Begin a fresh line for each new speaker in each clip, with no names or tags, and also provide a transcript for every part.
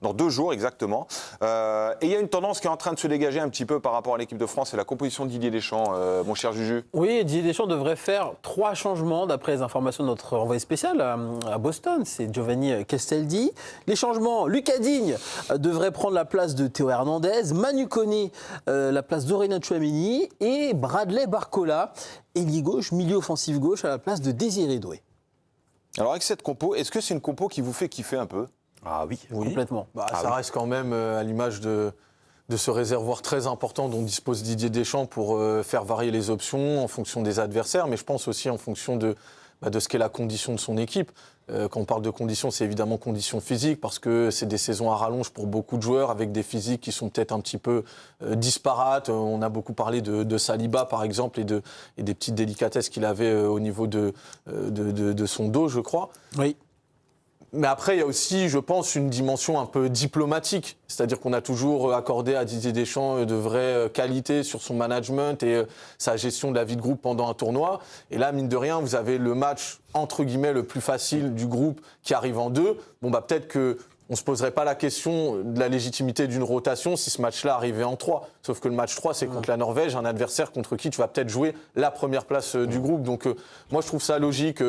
dans 2 jours exactement. Et il y a une tendance qui est en train de se dégager un petit peu par rapport à l'équipe de France, c'est la composition de Didier Deschamps, mon cher Juju.
Oui, Didier Deschamps devrait faire 3 changements d'après les informations de notre envoyé spécial à Boston, c'est Giovanni Castaldi. Les changements, Lucas Digne devrait prendre la place de Théo Hernandez, Manu Koné la place d'Aurélien Tchouaméni et Bradley Barcola, ailier gauche, milieu offensif gauche à la place de Désiré Doué.
Alors avec cette compo, est-ce que c'est une compo qui vous fait kiffer un peu ?
Ah oui,
Complètement.
Ça reste quand même à l'image de ce réservoir très important dont dispose Didier Deschamps pour faire varier les options en fonction des adversaires, mais je pense aussi en fonction de ce qu'est la condition de son équipe. Quand on parle de conditions, c'est évidemment conditions physiques, parce que c'est des saisons à rallonge pour beaucoup de joueurs, avec des physiques qui sont peut-être un petit peu disparates. On a beaucoup parlé de Saliba, par exemple, et des petites délicatesses qu'il avait au niveau de son dos, je crois.
Oui.
Mais après, il y a aussi, je pense, une dimension un peu diplomatique. C'est-à-dire qu'on a toujours accordé à Didier Deschamps de vraies qualités sur son management et sa gestion de la vie de groupe pendant un tournoi. Et là, mine de rien, vous avez le match, entre guillemets, le plus facile du groupe qui arrive en 2. Peut-être qu'on ne se poserait pas la question de la légitimité d'une rotation si ce match-là arrivait en 3. Sauf que le match 3, c'est contre la Norvège, un adversaire contre qui tu vas peut-être jouer la première place du groupe. Donc moi, je trouve ça logique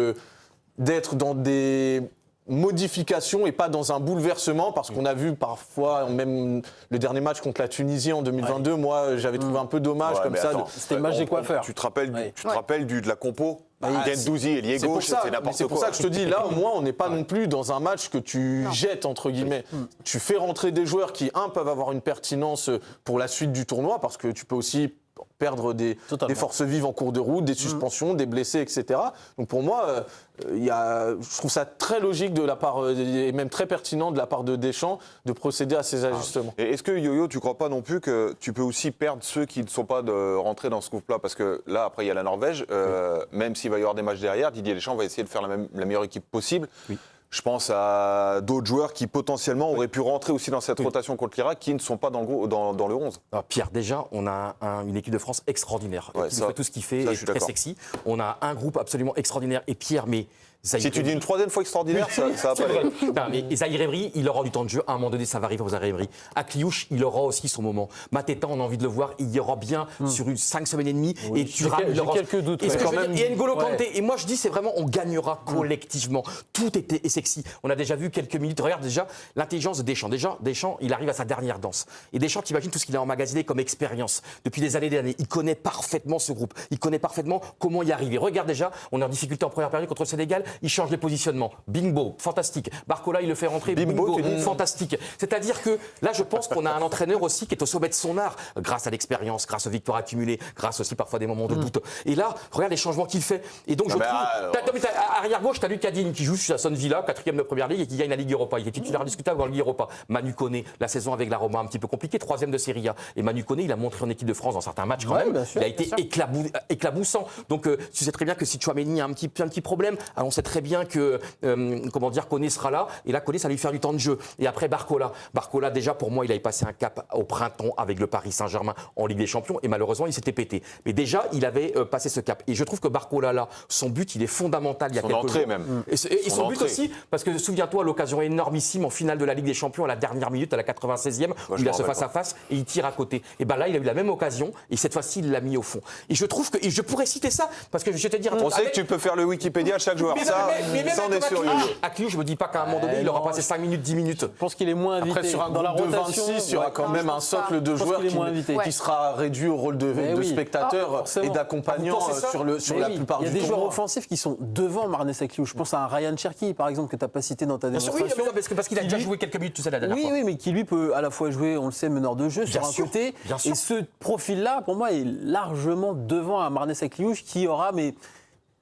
d'être dans des modification et pas dans un bouleversement, parce qu'on a vu parfois, même le dernier match contre la Tunisie en 2022, moi j'avais trouvé un peu dommage comme ça.
C'était le match des coiffeurs.
Tu te rappelles, de la compo Gendouzi, ailier gauche, c'était n'importe quoi.
C'est pour ça que je te dis, là au moins on n'est pas non plus dans un match que tu jettes entre guillemets. Tu fais rentrer des joueurs qui, peuvent avoir une pertinence pour la suite du tournoi, parce que tu peux aussi perdre des forces vives en cours de route, des suspensions, des blessés, etc. Donc pour moi, je trouve ça très logique de la part, et même très pertinent de la part de Deschamps, de procéder à ces ajustements.
Et est-ce que, Yo-Yo, tu ne crois pas non plus que tu peux aussi perdre ceux qui ne sont pas rentrés dans ce groupe-là ? Parce que là, après, il y a la Norvège. Même s'il va y avoir des matchs derrière, Didier Deschamps va essayer de faire la meilleure équipe possible. Oui. Je pense à d'autres joueurs qui potentiellement auraient pu rentrer aussi dans cette rotation contre l'Irak, qui ne sont pas dans le 11.
Alors, Pierre, déjà, on a une équipe de France extraordinaire. Qui fait tout ce qu'il fait, est très sexy. On a un groupe absolument extraordinaire. Et Pierre, mais...
Si tu dis une 3e fois extraordinaire, ça va pas aller.
Et Zahir Emery, il aura du temps de jeu. À un moment donné, ça va arriver pour Zahir Emery. Akliouche, il aura aussi son moment. Mateta, on a envie de le voir. Il y aura bien sur une 5 semaines et demie.
Oui, j'ai quelques doutes.
Et N'Golo Kanté. Et moi, je dis, c'est vraiment, on gagnera collectivement. Tout est sexy. On a déjà vu quelques minutes. Regarde déjà l'intelligence de Deschamps. Déjà, Deschamps, il arrive à sa dernière danse. Et Deschamps, t'imagines tout ce qu'il a emmagasiné comme expérience depuis des années. Il connaît parfaitement ce groupe. Il connaît parfaitement comment y arriver. Regarde déjà, on est en difficulté en première période contre le Sénégal. Il change les positionnements. Bingo, fantastique. Barcola, il le fait rentrer. Bingo, fantastique. C'est-à-dire que là, je pense qu'on a un entraîneur aussi qui est au sommet de son art, grâce à l'expérience, grâce aux victoires accumulées, grâce aussi parfois à des moments de doute. Et là, regarde les changements qu'il fait. Et donc, je trouve. Arrière gauche, t'as Lucas Digne qui joue sur Aston Villa, 4e de première ligue et qui gagne la Ligue Europa. Il est titulaire indiscutable dans la Ligue Europa. Manu Koné, la saison avec la Roma un petit peu compliquée, 3e de Serie A. Et Manu Koné, il a montré en équipe de France dans certains matchs quand même. Il a été éclaboussant. Donc, tu sais très bien que si Tchouaméni a un petit problème, alors on sait très bien que Koné sera là, et là Koné ça va lui faire du temps de jeu. Et après Barcola, déjà pour moi il avait passé un cap au printemps avec le Paris Saint-Germain en Ligue des Champions, et malheureusement il s'était pété. Mais déjà il avait passé ce cap, et je trouve que Barcola là, son but il est fondamental. Il y a quelques jours.
Même.
Et son but aussi, parce que souviens-toi l'occasion énormissime en finale de la Ligue des Champions à la dernière minute, à la 96e, où il a ce face-à-face et il tire à côté. Et là il a eu la même occasion, et cette fois-ci il l'a mis au fond. Et je trouve que, et je pourrais citer ça, parce que je vais te dire...
On sait que tu peux faire le Wikipédia à chaque joueur, ça on est sur
Akliouche, je me dis pas qu'à un moment donné, il aura passé 5 minutes, 10 minutes.
Je pense qu'il est moins invité.
Après, sur un
dans la
groupe de
rotation,
26, il y aura quand même un socle de joueurs qui sera réduit au rôle de spectateur et d'accompagnant sur la plupart du tournoi.
Il y a des joueurs offensifs qui sont devant Marnès Akliouche. Je pense à un Ryan Cherki, par exemple, que tu n'as pas cité dans ta démonstration.
Oui, parce qu'il a déjà joué quelques minutes, tu sais, la dernière fois.
Oui, mais qui lui peut à la fois jouer, on le sait, meneur de jeu sur un côté. Et ce profil-là, pour moi, est largement devant un Marnès Akliouche qui aura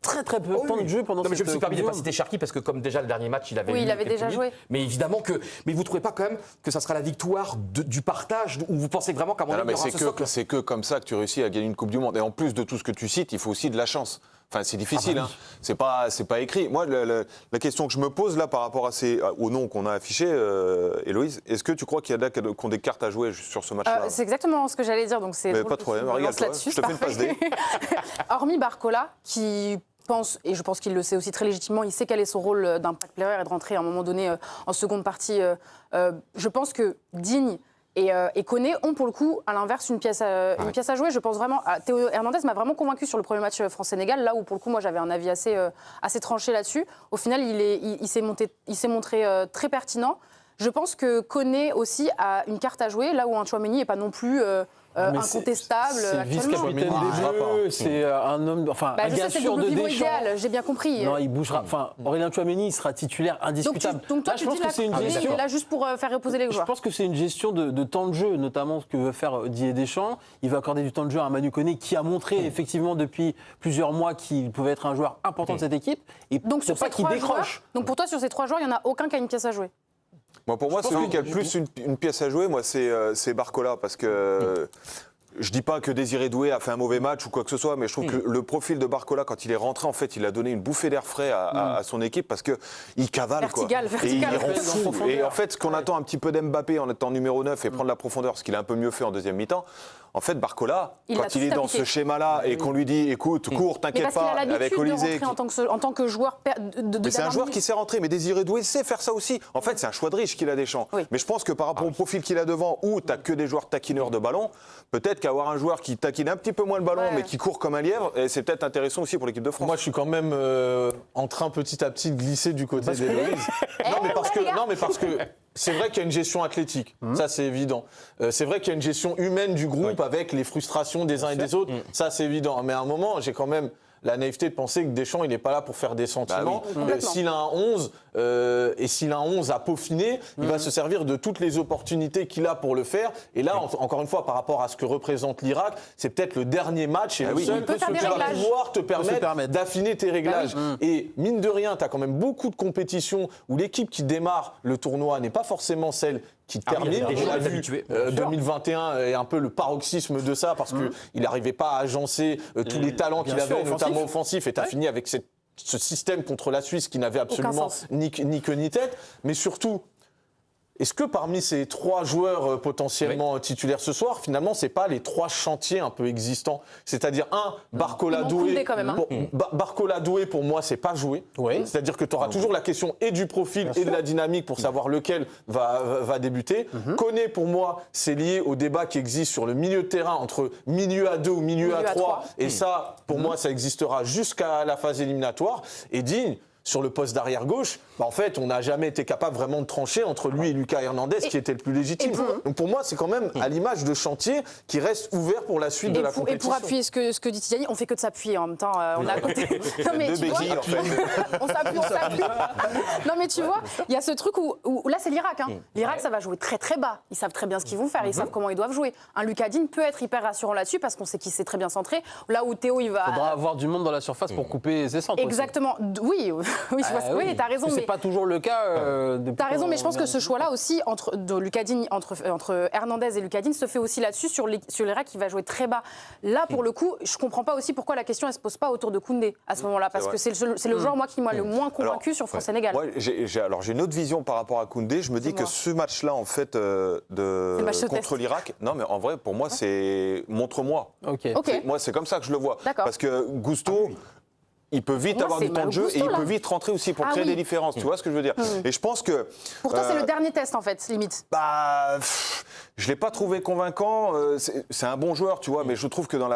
très peu de temps de jeu pendant cette...
Je me suis permis de ne pas citer Cherki parce que comme déjà le dernier match, il avait
déjà joué.
Mais évidemment que... Mais vous ne trouvez pas quand même que ça sera la victoire du partage, où vous pensez vraiment qu'à un moment donné, il y aura ce socle ?
C'est que comme ça que tu réussis à gagner une Coupe du Monde. Et en plus de tout ce que tu cites, il faut aussi de la chance. Enfin, c'est difficile, c'est pas écrit. Moi, la question que je me pose là par rapport aux noms qu'on a affichés, Héloïse, est-ce que tu crois qu'il y a là qui ont des cartes à jouer sur ce match-là ?
C'est exactement ce que j'allais dire. Donc c'est
pas de problème, regarde-toi, je te fais une passe D.
Hormis Barcola, qui pense, et je pense qu'il le sait aussi très légitimement, il sait quel est son rôle d'impact player et de rentrer à un moment donné en seconde partie. Je pense que Digne et Koné ont pour le coup, à l'inverse, une pièce à jouer. Je pense vraiment. Théo Hernandez m'a vraiment convaincu sur le premier match France-Sénégal, là où pour le coup, moi j'avais un avis assez tranché là-dessus. Au final, il s'est montré très pertinent. Je pense que Koné aussi a une carte à jouer, là où un Tchouaméni n'est pas non plus incontestable
C'est le
actuellement.
vice-capitaine des Bleus, c'est un homme, enfin un
Je
gars
sais, c'est
sûr
le
de
pivot
Deschamps.
idéal, j'ai bien compris.
Non, il bougera. Enfin, Aurélien Tchouaméni, il sera titulaire indiscutable.
Donc toi,
Là, je
tu
pense
dis
que
la
c'est une
Koné,
gestion.
là juste pour faire reposer les
Je
joueurs.
pense que c'est une gestion de temps de jeu, notamment ce que veut faire Didier Deschamps. Il va accorder du temps de jeu à Manu Koné, qui a montré effectivement depuis plusieurs mois qu'il pouvait être un joueur important de cette équipe. Et
Donc sur
pas
ces
qu'il
3
décroche.
joueurs, donc pour toi sur ces 3 joueurs, il n'y en a aucun qui a une pièce à jouer.
Pour moi, celui qui a le plus une pièce à jouer, moi, c'est Barcola, parce que je dis pas que Désiré Doué a fait un mauvais match ou quoi que ce soit, mais je trouve que le profil de Barcola, quand il est rentré, en fait, il a donné une bouffée d'air frais à son équipe, parce que il cavale,
Vertical.
Et il rend
En
fou.
profondeur.
Et en fait, ce qu'on attend un petit peu d'Mbappé en étant numéro 9 et prendre la profondeur, ce qu'il a un peu mieux fait en deuxième mi-temps. En fait, Barcola,
Il l'a
quand
tout
il est dans
appliqué.
ce schéma-là et qu'on lui dit, écoute, cours,
Mais
t'inquiète
parce qu'il a
pas, avec
l'habitude de
Olysée.
rentrer en tant que joueur de
Mais c'est un
dernière
joueur
minute.
qui sait rentrer, mais Désiré Doué sait faire ça aussi. En fait, c'est un choix de riche qu'il a Deschamps.
Oui.
Mais je pense que par rapport au profil qu'il a devant, où tu n'as que des joueurs taquineurs de ballon, peut-être qu'avoir un joueur qui taquine un petit peu moins le ballon,
Ouais.
mais qui court comme un lièvre, et c'est peut-être intéressant aussi pour l'équipe de France.
Moi, je suis quand même en train petit à petit de glisser du côté des Bleus. Non, mais parce que c'est vrai qu'il y a une gestion athlétique, ça c'est évident. C'est vrai qu'il y a une gestion humaine du groupe avec les frustrations des uns et des autres, ça c'est évident. Mais à un moment, j'ai quand même la naïveté de penser que Deschamps, il n'est pas là pour faire des sentiments. S'il a un 11, et s'il a un 11 à peaufiner, il va se servir de toutes les opportunités qu'il a pour le faire. Et là, encore une fois, par rapport à ce que représente l'Irak, c'est peut-être le dernier match et le seul
Il peut faire
qui
des
va
réglages.
pouvoir te
permettre.
permettre d'affiner tes réglages. Et mine de rien, tu as quand même beaucoup de compétitions où l'équipe qui démarre le tournoi n'est pas forcément celle qui termine.
il y a des
On l'a
gens
vu,
habitués.
2021 est un peu le paroxysme de ça parce qu'il n'arrivait pas à agencer tous les talents qu'il
bien sûr,
avait, notamment
offensif.
offensifs. Et tu as fini avec ce système contre la Suisse qui n'avait absolument
sens.
ni queue ni tête. Mais surtout, est-ce que parmi ces 3 joueurs potentiellement titulaires ce soir, finalement, c'est pas les 3 chantiers un peu existants? C'est-à-dire, Barcola
Ils m'ont
Doué.
Koundé quand même, hein.
Barcola Doué, pour moi, c'est pas joué.
Oui.
C'est-à-dire que tu auras toujours la question et du profil et de la dynamique pour savoir lequel va débuter. Koné, pour moi, c'est lié au débat qui existe sur le milieu de terrain entre milieu à 2 ou milieu à 3. Et ça, pour moi, ça existera jusqu'à la phase éliminatoire. Et Digne, sur le poste d'arrière gauche, en fait, on n'a jamais été capable vraiment de trancher entre lui et Lucas Hernandez, qui était le plus légitime. Donc pour moi, c'est quand même à l'image de chantier qui reste ouvert pour la suite de la
Et
compétition.
pour appuyer ce que dit Tidiane, on fait que de s'appuyer en même temps. On a à côté. Non, mais
Deux
tu vois,
béquilles, en fait.
on s'appuie. Non mais tu vois, il y a ce truc où là c'est l'Irak. Hein. L'Irak, ça va jouer très très bas. Ils savent très bien ce qu'ils vont faire. Ils savent comment ils doivent jouer. Un Lucas Digne peut être hyper rassurant là-dessus parce qu'on sait qu'il s'est très bien centré. Là où Théo, il va.
Il faudra avoir du monde dans la surface pour couper ses centres.
Exactement. Oui, oui, t'as raison.
C'est
Mais
pas toujours le cas.
t'as raison, mais je pense que ce choix-là aussi de Lucas Digne, entre Hernandez et Lucas Digne se fait aussi là-dessus sur l'Irak qui va jouer très bas. Là, pour le coup, je comprends pas aussi pourquoi la question elle se pose pas autour de Koundé à ce moment-là, parce que c'est le joueur moi qui m'a le moins convaincu sur France-Sénégal.
Moi, j'ai une autre vision par rapport à Koundé. Je me dis que ce match-là, en fait,
le match de
contre
test.
l'Irak, non, mais en vrai, pour moi, c'est montre-moi.
Ok.
Ok.
Moi, c'est comme ça que je le vois.
D'accord.
Parce que Gusto. Il peut vite
Pour moi,
avoir
c'est
du temps de jeu
Gusto,
et il
là.
peut vite rentrer aussi pour
Ah
créer
oui.
des différences. Tu vois ce que je veux dire? Et je pense que.
Pour toi, c'est le dernier test en fait, limite.
Je l'ai pas trouvé convaincant. C'est un bon joueur, tu vois, mais je trouve que dans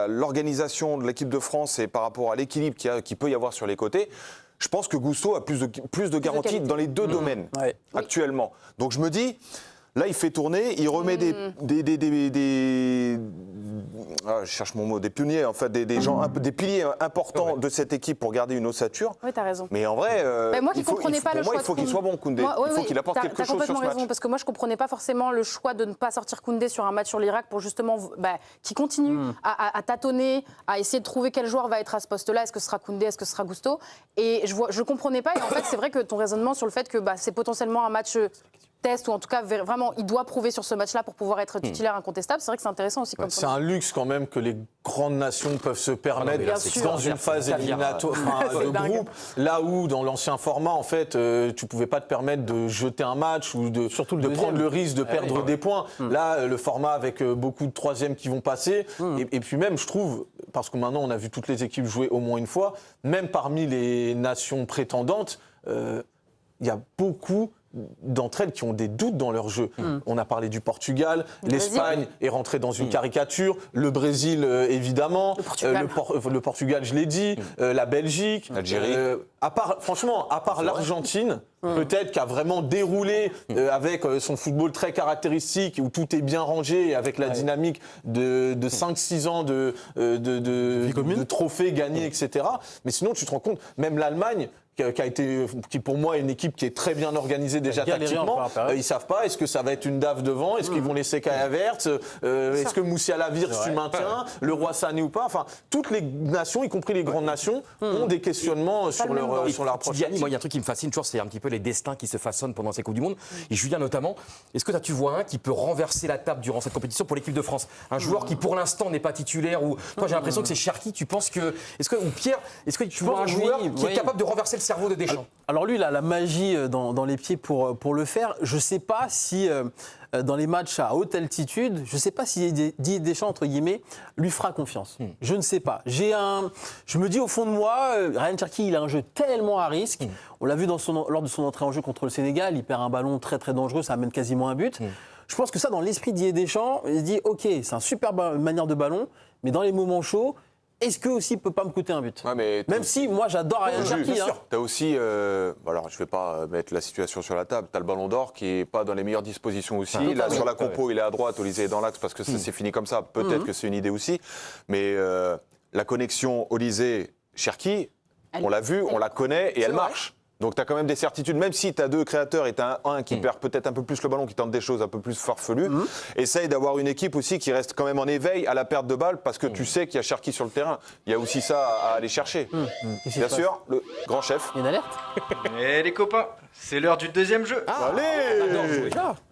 l'organisation de l'équipe de France et par rapport à l'équilibre qu'il peut y avoir sur les côtés, je pense que Gusto a plus de garanties
qualité.
dans les deux domaines
Ouais.
actuellement. Donc je me dis. Là, il fait tourner, il remet je cherche mon mot, des pionniers, en fait, des gens, des piliers importants de cette équipe pour garder une ossature.
Oui, t'as raison.
Mais en vrai,
Moi qui comprenais pas le choix
il faut
de
qu'il soit bon, Koundé. Il faut qu'il apporte quelque chose sur
complètement
ce match.
raison, parce que moi je comprenais pas forcément le choix de ne pas sortir Koundé sur un match sur l'Irak pour justement qui continue à tâtonner, à essayer de trouver quel joueur va être à ce poste-là. Est-ce que ce sera Koundé, est-ce que ce sera Gusto? Et je comprenais pas. Et en fait, c'est vrai que ton raisonnement sur le fait que c'est potentiellement un match test, ou en tout cas vraiment il doit prouver sur ce match-là pour pouvoir être titulaire incontestable, c'est vrai que c'est intéressant aussi comme
C'est un luxe quand même que les grandes nations peuvent se permettre
bien sûr.
dans une phase éliminatoire de
dingue.
groupe, là où dans l'ancien format en fait tu pouvais pas te permettre de jeter un match ou de prendre le risque de perdre des points. Là le format avec beaucoup de troisièmes qui vont passer et puis même je trouve parce que maintenant on a vu toutes les équipes jouer au moins une fois, même parmi les nations prétendantes, il y a beaucoup d'entre elles qui ont des doutes dans leur jeu. On a parlé du Portugal, l'Espagne est rentrée dans une caricature, le Brésil évidemment, le Portugal je l'ai dit, la Belgique,
l'Algérie.
À part l'Argentine, peut-être qui a vraiment déroulé avec son football très caractéristique où tout est bien rangé, avec la dynamique de 5-6 ans de trophées gagnés, etc. Mais sinon tu te rends compte, même l'Allemagne, qui pour moi est une équipe qui est très bien organisée déjà tactiquement. Ils savent pas, est-ce que ça va être une DAF devant, est-ce qu'ils vont laisser Kai Havertz, est-ce que Moussiala vire si tu maintiens, le Roi Sané ou pas. Enfin, toutes les nations, y compris les grandes nations, ont des questionnements sur leur approche.
Moi, il y a un truc qui me fascine toujours, c'est un petit peu les destins qui se façonnent pendant ces Coupes du Monde. Et Julien notamment, est-ce que tu vois un qui peut renverser la table durant cette compétition pour l'équipe de France? Un joueur qui pour l'instant n'est pas titulaire, ou toi j'ai l'impression que c'est Cherki, tu penses que, ou Pierre, est-ce que tu vois un joueur qui est capable de renverser le cerveau de Deschamps?
Alors lui, il a la magie dans les pieds pour le faire. Je ne sais pas si, dans les matchs à haute altitude, je ne sais pas si Didier Deschamps, entre guillemets, lui fera confiance. Je ne sais pas. Je me dis au fond de moi, Ryan Cherki, il a un jeu tellement à risque. On l'a vu lors de son entrée en jeu contre le Sénégal, il perd un ballon très très dangereux, ça amène quasiment un but. Je pense que ça, dans l'esprit de Didier Deschamps, il dit, ok, c'est un super manière de ballon, mais dans les moments chauds, est-ce que aussi il peut pas me coûter un but? Même si moi j'adore Ryan Cherki.
Tu as aussi, alors je vais pas mettre la situation sur la table, tu as le Ballon d'Or qui est pas dans les meilleures dispositions aussi. Là sur la compo, il est à droite, Olysée est dans l'axe parce que ça s'est fini comme ça. Peut-être que c'est une idée aussi, mais la connexion Olysée-Cherki, on l'a vu, on la connaît et elle marche. Donc tu as quand même des certitudes, même si tu as deux créateurs et tu as un qui perd peut-être un peu plus le ballon, qui tente des choses un peu plus farfelues, essaye d'avoir une équipe aussi qui reste quand même en éveil à la perte de balle parce que tu sais qu'il y a Cherki sur le terrain. Il y a aussi ça à aller chercher. Bien sûr, le grand chef.
Il y a une alerte?
Et les copains, c'est l'heure du deuxième jeu.
Allez, on adore jouer.